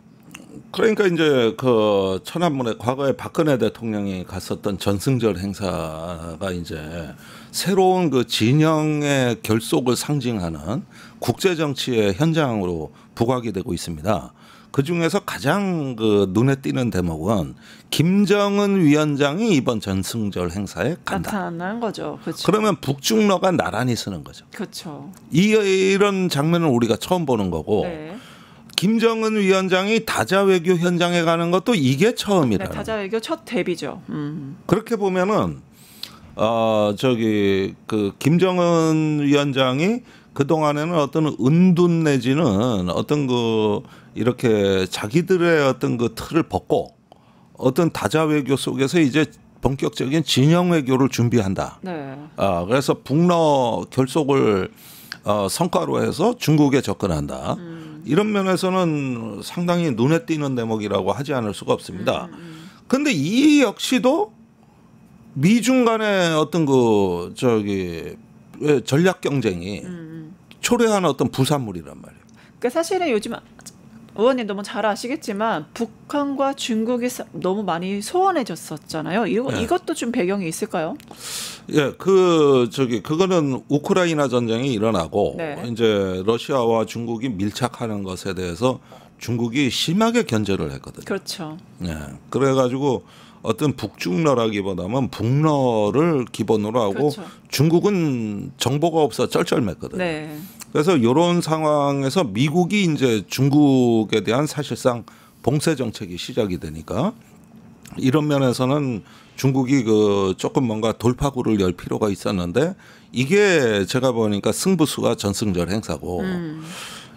그러니까 이제 그 천안문에 과거에 박근혜 대통령이 갔었던 전승절 행사가 이제 새로운 그 진영의 결속을 상징하는 국제 정치의 현장으로 부각이 되고 있습니다. 그 중에서 가장 그 눈에 띄는 대목은 김정은 위원장이 이번 전승절 행사에 간다. 나타난 거죠. 그렇죠. 그러면 북중러가 나란히 서는 거죠. 그렇죠. 이런 장면을 우리가 처음 보는 거고. 네. 김정은 위원장이 다자 외교 현장에 가는 것도 이게 처음이다. 네, 다자 외교 첫 데뷔죠. 그렇게 보면은 저기 그 김정은 위원장이 그 동안에는 어떤 은둔 내지는 어떤 그 이렇게 자기들의 어떤 그 틀을 벗고 어떤 다자 외교 속에서 이제 본격적인 진영 외교를 준비한다. 네. 그래서 북러 결속을 성과로 해서 중국에 접근한다. 이런 면에서는 상당히 눈에 띄는 대목이라고 하지 않을 수가 없습니다. 그런데 이 역시도 미중 간의 어떤 그 저기 전략 경쟁이 초래한 어떤 부산물이란 말이에요. 그러니까 사실은 요즘 의원님 너무 잘 아시겠지만 북한과 중국이 너무 많이 소원해졌었잖아요. 네. 이것도 좀 배경이 있을까요? 예, 그거는 우크라이나 전쟁이 일어나고 네. 이제 러시아와 중국이 밀착하는 것에 대해서 중국이 심하게 견제를 했거든요. 그렇죠. 예, 그래가지고 어떤 북중러라기보다는 북러를 기본으로 하고 그렇죠. 중국은 정보가 없어 쩔쩔맸거든요. 네. 그래서 이런 상황에서 미국이 이제 중국에 대한 사실상 봉쇄 정책이 시작이 되니까 이런 면에서는 중국이 그 조금 뭔가 돌파구를 열 필요가 있었는데 이게 제가 보니까 승부수가 전승절 행사고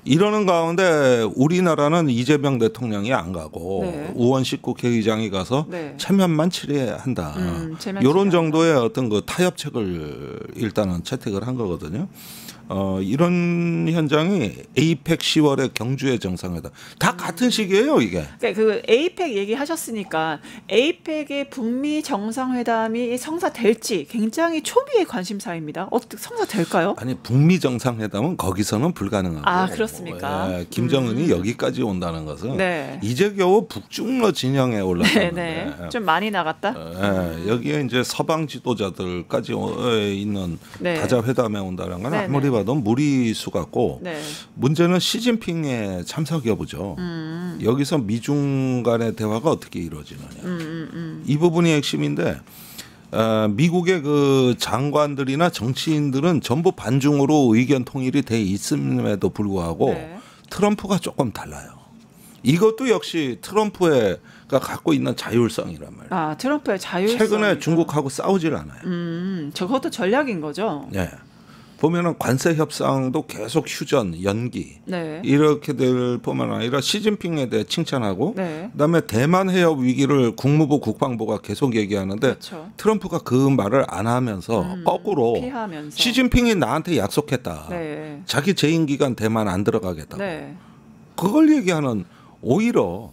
이러는 가운데 우리나라는 이재명 대통령이 안 가고 네. 우원식 국회의장이 가서 네. 체면만 치레한다. 체면 이런 치레한다. 정도의 어떤 그 타협책을 일단은 채택을 한 거거든요. 이런 현장이 에이펙 10월에 경주의 정상회담 다 같은 시기예요 이게. 그러니까 그 에이펙 얘기하셨으니까 에이펙의 북미 정상회담이 성사될지 굉장히 초미의 관심사입니다. 어떻게 성사될까요? 아니 북미 정상회담은 거기서는 불가능하고. 아 그렇습니까? 예, 김정은이 여기까지 온다는 것은 네. 이제 겨우 북중러 진영에 올랐는데 네. 좀 많이 나갔다. 여기에 이제 서방 지도자들까지 있는 네. 다자 회담에 온다는 건 네, 아무리 네. 봐도 무리수 같고 네. 문제는 시진핑의 참석 여부죠. 여기서 미중 간의 대화가 어떻게 이루어지느냐. 이 부분이 핵심인데 미국의 그 장관들이나 정치인들은 전부 반중으로 의견 통일이 돼 있음에도 불구하고 네. 트럼프가 조금 달라요. 이것도 역시 트럼프가 갖고 있는 자율성이란 말이에요. 아 트럼프의 자율성. 최근에 중국하고 싸우질 않아요. 저것도 전략인 거죠. 네. 보면은 관세 협상도 계속 휴전, 연기 네. 이렇게 될 뿐만 아니라 시진핑에 대해 칭찬하고 네. 그다음에 대만 해협 위기를 국무부 국방부가 계속 얘기하는데 그렇죠. 트럼프가 그 말을 안 하면서 거꾸로 피하면서. 시진핑이 나한테 약속했다. 네. 자기 재임 기간 대만 안 들어가겠다. 네. 그걸 얘기하는 오히려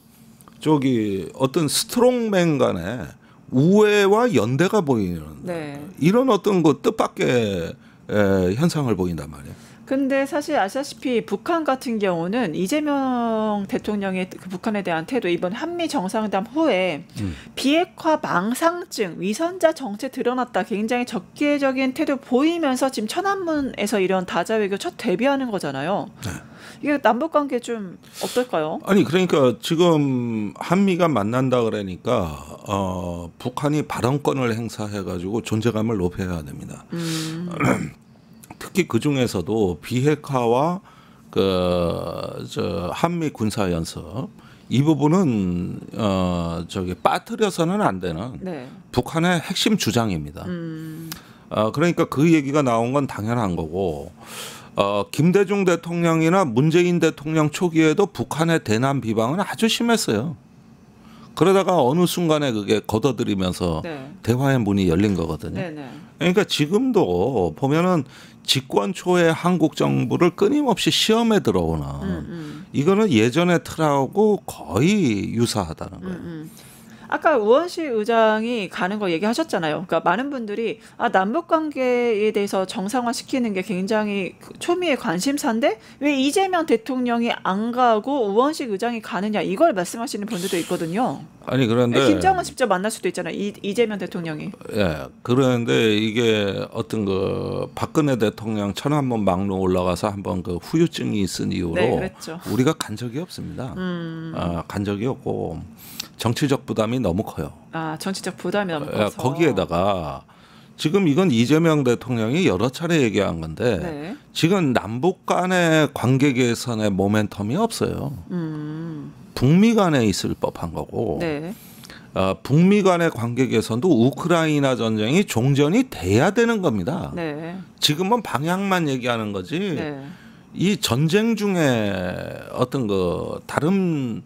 저기 어떤 스트롱맨 간의 우애와 연대가 보이는 네. 이런 어떤 그 뜻밖의 현상을 보인단 말이에요. 근데 사실 아시다시피 북한 같은 경우는 이재명 대통령의 그 북한에 대한 태도 이번 한미 정상회담 후에 비핵화 망상증 위선자 정체 드러났다 굉장히 적개적인 태도 보이면서 지금 천안문에서 이런 다자 외교 첫 데뷔하는 거잖아요. 네. 이게 남북 관계 좀 어떨까요? 아니 그러니까 지금 한미가 만난다 그러니까 북한이 발언권을 행사해가지고 존재감을 높여야 됩니다. 특히 그 중에서도 비핵화와 저 한미 군사 연습 이 부분은 저기 빠뜨려서는 안 되는 네. 북한의 핵심 주장입니다. 그러니까 그 얘기가 나온 건 당연한 거고. 김대중 대통령이나 문재인 대통령 초기에도 북한의 대남 비방은 아주 심했어요. 그러다가 어느 순간에 그게 걷어들이면서 네. 대화의 문이 열린 거거든요. 네네. 그러니까 지금도 보면은 집권 초에 한국 정부를 끊임없이 시험에 들어오는 이거는 예전의 틀하고 거의 유사하다는 거예요. 아까 우원식 의장이 가는 거 얘기하셨잖아요. 그러니까 많은 분들이 남북 관계에 대해서 정상화 시키는 게 굉장히 초미의 관심사인데 왜 이재명 대통령이 안 가고 우원식 의장이 가느냐 이걸 말씀하시는 분들도 있거든요. 아니 그런데 김정은 직접 만날 수도 있잖아요. 이재명 대통령이. 예. 그런데 이게 어떤 그 박근혜 대통령 천안문 막루 올라가서 한번 그 후유증이 있은 이유로 네, 그랬죠. 우리가 간 적이 없습니다. 간 적이 없고 정치적 부담이 너무 커요. 정치적 부담이 너무 커서. 거기에다가 지금 이건 이재명 대통령이 여러 차례 얘기한 건데 네. 지금 남북 간의 관계 개선의 모멘텀이 없어요. 북미 간에 있을 법한 거고 네. 북미 간의 관계 개선도 우크라이나 전쟁이 종전이 돼야 되는 겁니다. 네. 지금은 방향만 얘기하는 거지 네. 이 전쟁 중에 어떤 그 다른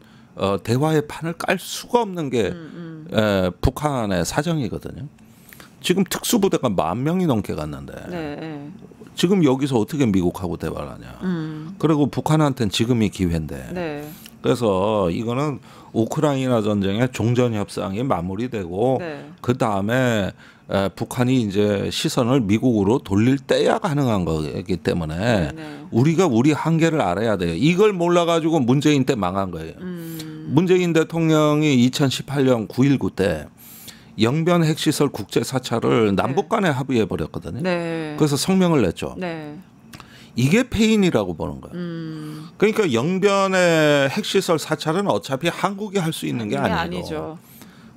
대화의 판을 깔 수가 없는 게 북한의 사정이거든요. 지금 특수부대가 10,000명이 넘게 갔는데 네. 지금 여기서 어떻게 미국하고 대화를 하냐. 그리고 북한한테는 지금이 기회인데. 네. 그래서 이거는 우크라이나 전쟁의 종전 협상이 마무리되고 네. 그 다음에 북한이 이제 시선을 미국으로 돌릴 때야 가능한 거기 때문에 네. 우리가 우리 한계를 알아야 돼요. 이걸 몰라가지고 문재인 때 망한 거예요. 문재인 대통령이 2018년 9.19 때 영변 핵시설 국제 사찰을 남북 간에 합의해 버렸거든요. 네. 그래서 성명을 냈죠. 네. 이게 패인이라고 보는 거예요. 그러니까 영변의 핵시설 사찰은 어차피 한국이 할 수 있는 게 아니죠.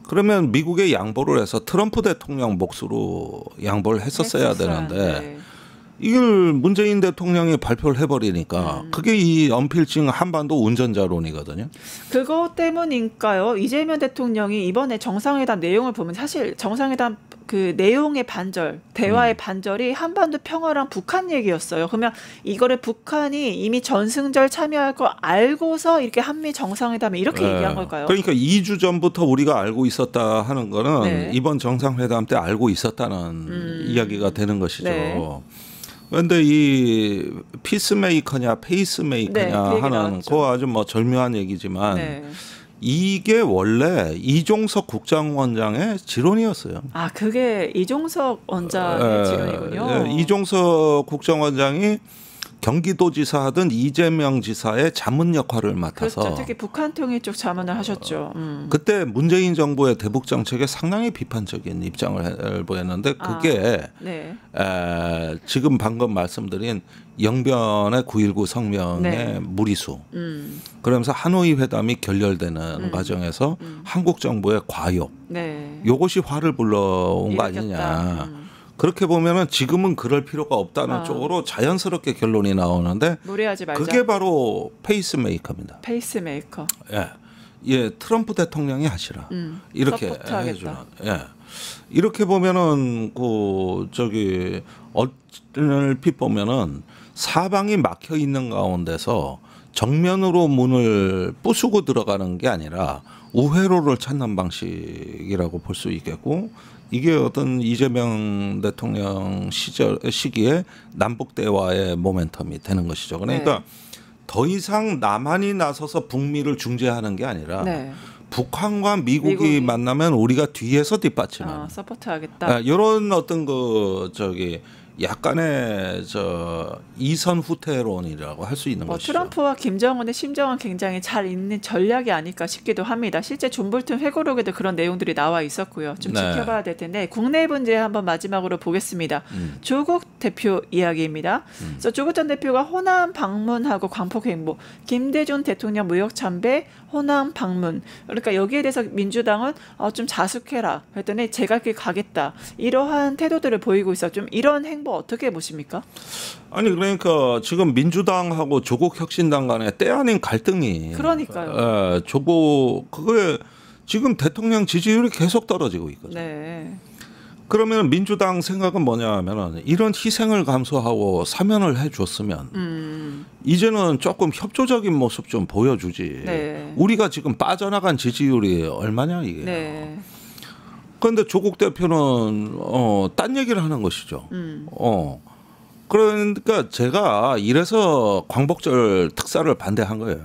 그러면 미국에 양보를 해서 트럼프 대통령 몫으로 양보를 했었어야 되는데 네. 이걸 문재인 대통령이 발표를 해버리니까 그게 이 언필칭 한반도 운전자론이거든요. 그것 때문일까요? 이재명 대통령이 이번에 정상회담 내용을 보면 사실 정상회담 그 내용의 반절, 대화의 반절이 한반도 평화랑 북한 얘기였어요. 그러면 이거를 북한이 이미 전승절 참여할 거 알고서 이렇게 한미 정상회담에 이렇게 얘기한 걸까요? 그러니까 2주 전부터 우리가 알고 있었다 하는 거는 네. 이번 정상회담 때 알고 있었다는 이야기가 되는 것이죠. 네. 그런데 이 피스메이커냐 페이스메이커냐 네, 그 얘기 하는 나왔죠. 그거 아주 뭐 절묘한 얘기지만 네. 이게 원래 이종석 국정원장의 지론이었어요. 아, 그게 이종석 원장의 지론이군요. 이종석 국정원장이 경기도지사 하던 이재명 지사의 자문 역할을 맡아서 그렇죠. 특히 북한 통일 쪽 자문을 하셨죠. 그때 문재인 정부의 대북 정책에 상당히 비판적인 입장을 보였는데 그게 네. 지금 방금 말씀드린 영변의 9.19 성명의 네. 무리수. 그러면서 하노이 회담이 결렬되는 과정에서 한국 정부의 과욕. 네. 요것이 화를 불러온 거 일으켰다. 아니냐. 그렇게 보면은 지금은 그럴 필요가 없다는 쪽으로 자연스럽게 결론이 나오는데 무리하지 말자. 그게 바로 페이스메이커입니다. 페이스메이커. 예, 트럼프 대통령이 하시라. 이렇게 서포트하겠다. 해주는. 예. 이렇게 보면은 그 저기 얼핏 보면은 사방이 막혀 있는 가운데서 정면으로 문을 부수고 들어가는 게 아니라 우회로를 찾는 방식이라고 볼 수 있겠고 이게 어떤 이재명 대통령 시기에 남북 대화의 모멘텀이 되는 것이죠. 그러니까 더 이상 남한이 나서서 북미를 중재하는 게 아니라 북한과 미국이 만나면 우리가 뒤에서 뒷받침하는 서포트하겠다. 이런 어떤 그 저기 약간의 저 이선 후퇴론이라고 할 수 있는 것이죠. 트럼프와 김정은의 심정은 굉장히 잘 있는 전략이 아닐까 싶기도 합니다. 실제 존 볼튼 회고록에도 그런 내용들이 나와 있었고요. 좀 지켜봐야 될 텐데 국내 문제 한번 마지막으로 보겠습니다. 조국 대표 이야기입니다. 그래서 조국 전 대표가 호남 방문하고 광폭 행보, 김대중 대통령 무역 참배, 호남 방문. 그러니까 여기에 대해서 민주당은 좀 자숙해라 했더니 제가 길 가겠다. 이러한 태도들을 보이고 있어. 좀 이런 행보 어떻게 보십니까? 아니 그러니까 지금 민주당하고 조국 혁신당 간에 때 아닌 갈등이 그러니까요. 조국 그게 지금 대통령 지지율이 계속 떨어지고 있거든요. 네. 그러면 민주당 생각은 뭐냐 하면은 이런 희생을 감수하고 사면을 해줬으면 이제는 조금 협조적인 모습 좀 보여주지. 우리가 지금 빠져나간 지지율이 얼마냐 이게. 그런데 조국 대표는 딴 얘기를 하는 것이죠. 그러니까 제가 이래서 광복절 특사를 반대한 거예요.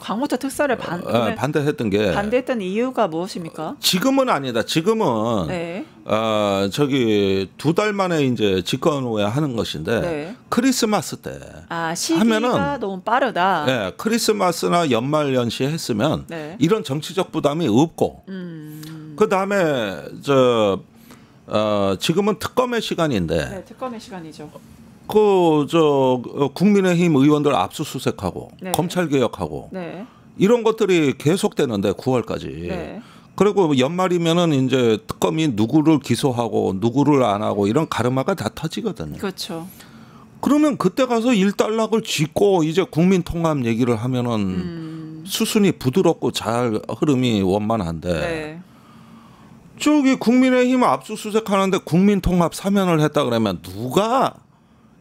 광복절 특사를 반대했던 게 반대했던 이유가 무엇입니까? 지금은 아니다. 지금은 저기 2달 만에 이제 집권 후에 하는 것인데 크리스마스 때 시기가 하면은 너무 빠르다. 네, 크리스마스나 연말 연시에 했으면 이런 정치적 부담이 없고 그 다음에 지금은 특검의 시간인데 특검의 시간이죠. 국민의힘 의원들 압수수색하고 검찰 개혁하고 이런 것들이 계속되는데 9월까지. 그리고 연말이면은 이제 특검이 누구를 기소하고 누구를 안 하고 이런 가르마가 다 터지거든요. 그렇죠. 그러면 그때 가서 일단락을 짓고 이제 국민 통합 얘기를 하면은 수순이 부드럽고 잘 흐름이 원만한데. 저기 국민의힘 압수수색하는데 국민통합 사면을 했다 그러면 누가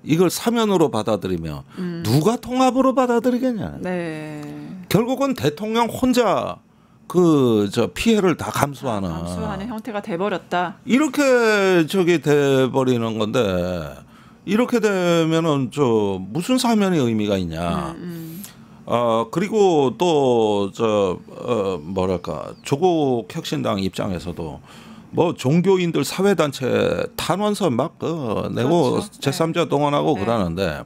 이걸 사면으로 받아들이며 누가 통합으로 받아들이겠냐. 결국은 대통령 혼자 피해를 다 감수하는 형태가 돼버렸다. 이렇게 돼버리는 건데 이렇게 되면은 무슨 사면의 의미가 있냐. 그리고 또 뭐랄까 조국 혁신당 입장에서도 뭐 종교인들 사회단체 탄원서 막 내고 제3자 동원하고 그러는데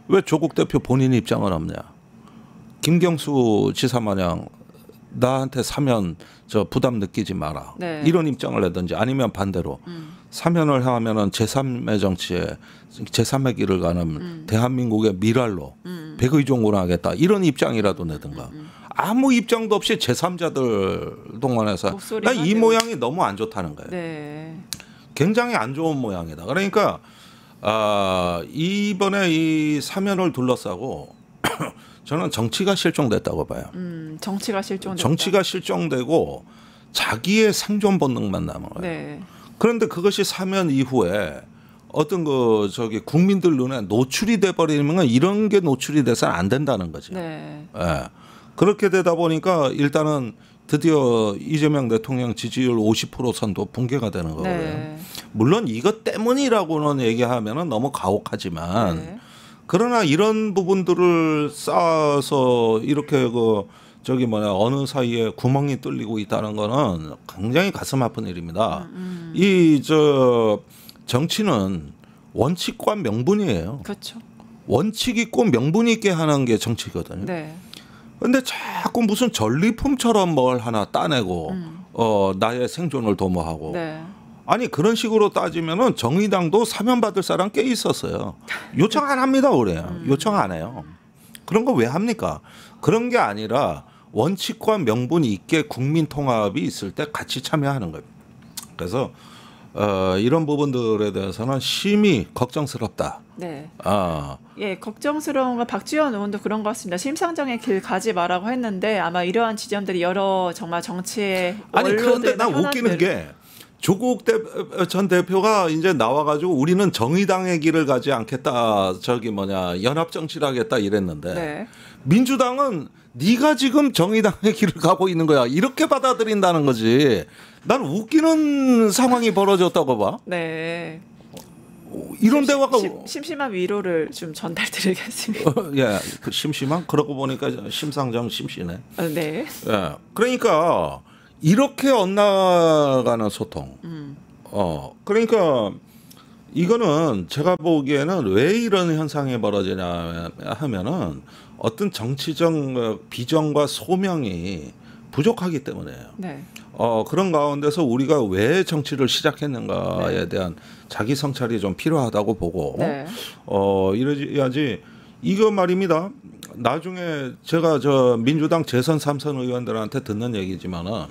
왜 조국 대표 본인 입장은 없냐? 김경수 지사 마냥 나한테 사면 부담 느끼지 마라. 이런 입장을 내든지 아니면 반대로 사면을 하면은 제3의 정치에 제3의 길을 가는 대한민국의 미랄로 백의종군을 하겠다. 이런 입장이라도 내든가. 아무 입장도 없이 제3자들 동원해서 난 이 모양이 너무 안 좋다는 거예요. 굉장히 안 좋은 모양이다. 그러니까 이번에 이 사면을 둘러싸고 저는 정치가 실종됐다고 봐요. 정치가 실종됐다. 정치가 실종되고 자기의 생존 본능만 남은 거예요. 그런데 그것이 사면 이후에 어떤 국민들 눈에 노출이 돼 버리면 이런 게 노출이 돼서는 안 된다는 거죠. 그렇게 되다 보니까 일단은 드디어 이재명 대통령 지지율 50% 선도 붕괴가 되는 거고요. 네. 물론 이것 때문이라고는 얘기하면 너무 가혹하지만 네. 그러나 이런 부분들을 쌓아서 이렇게 어느 사이에 구멍이 뚫리고 있다는 거는 굉장히 가슴 아픈 일입니다. 정치는 원칙과 명분이에요. 그렇죠. 원칙 있고 명분 있게 하는 게 정치거든요. 네. 근데 자꾸 무슨 전리품처럼 뭘 하나 따내고 나의 생존을 도모하고 네. 아니 그런 식으로 따지면은 정의당도 사면 받을 사람 꽤 있었어요. 요청 안 합니다 그래요. 요청 안 해요. 그런 거 왜 합니까? 그런 게 아니라 원칙과 명분이 있게 국민 통합이 있을 때 같이 참여하는 거예요. 그래서 이런 부분들에 대해서는 심히 걱정스럽다. 네. 아. 예, 걱정스러운 건 박지원 의원도 그런 것 같습니다. 심상정의 길 가지 마라고 했는데 아마 이러한 지점들이 여러 정말 정치의 아니 그런데 난 웃기는 게 조국 전 대표가 이제 나와가지고 우리는 정의당의 길을 가지 않겠다. 연합 정치를 하겠다 이랬는데 네. 민주당은 네가 지금 정의당의 길을 가고 있는 거야. 이렇게 받아들인다는 거지. 난 웃기는 상황이 벌어졌다고 봐. 네. 이런 대화가 심심한 위로를 좀 전달드리겠습니다. 예, 그 심심한 그러고 보니까 심상정 심시네. 네. 예, 그러니까 이렇게 엇나가는 소통. 그러니까 이거는 제가 보기에는 왜 이런 현상이 벌어지냐 하면은 어떤 정치적 비전과 소명이 부족하기 때문에요. 네. 그런 가운데서 우리가 왜 정치를 시작했는가에 네. 대한 자기 성찰이 좀 필요하다고 보고 네. 이래야지 이거 말입니다. 나중에 제가 민주당 재선 3선 의원들한테 듣는 얘기지만은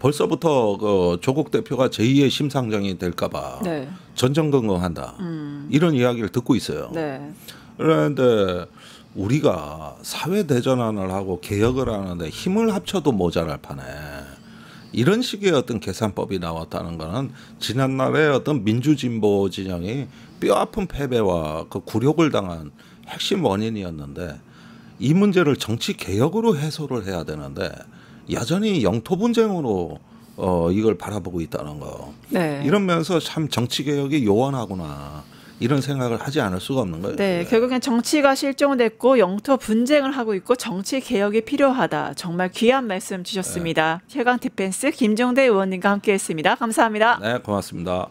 벌써부터 조국 대표가 제2의 심상정이 될까봐 네. 전전긍긍한다. 이런 이야기를 듣고 있어요. 네. 그런데 우리가 사회 대전환을 하고 개혁을 하는데 힘을 합쳐도 모자랄 판에 이런 식의 어떤 계산법이 나왔다는 것은 지난날의 어떤 민주진보 진영이 뼈아픈 패배와 그 굴욕을 당한 핵심 원인이었는데 이 문제를 정치 개혁으로 해소를 해야 되는데 여전히 영토 분쟁으로 이걸 바라보고 있다는 거. 네. 이런 면에서 참 정치 개혁이 요원하구나. 이런 생각을 하지 않을 수가 없는 거예요. 네, 결국엔 정치가 실종됐고 영토 분쟁을 하고 있고 정치 개혁이 필요하다. 정말 귀한 말씀 주셨습니다. 혈강 디펜스 김종대 의원님과 함께했습니다. 감사합니다. 네, 고맙습니다.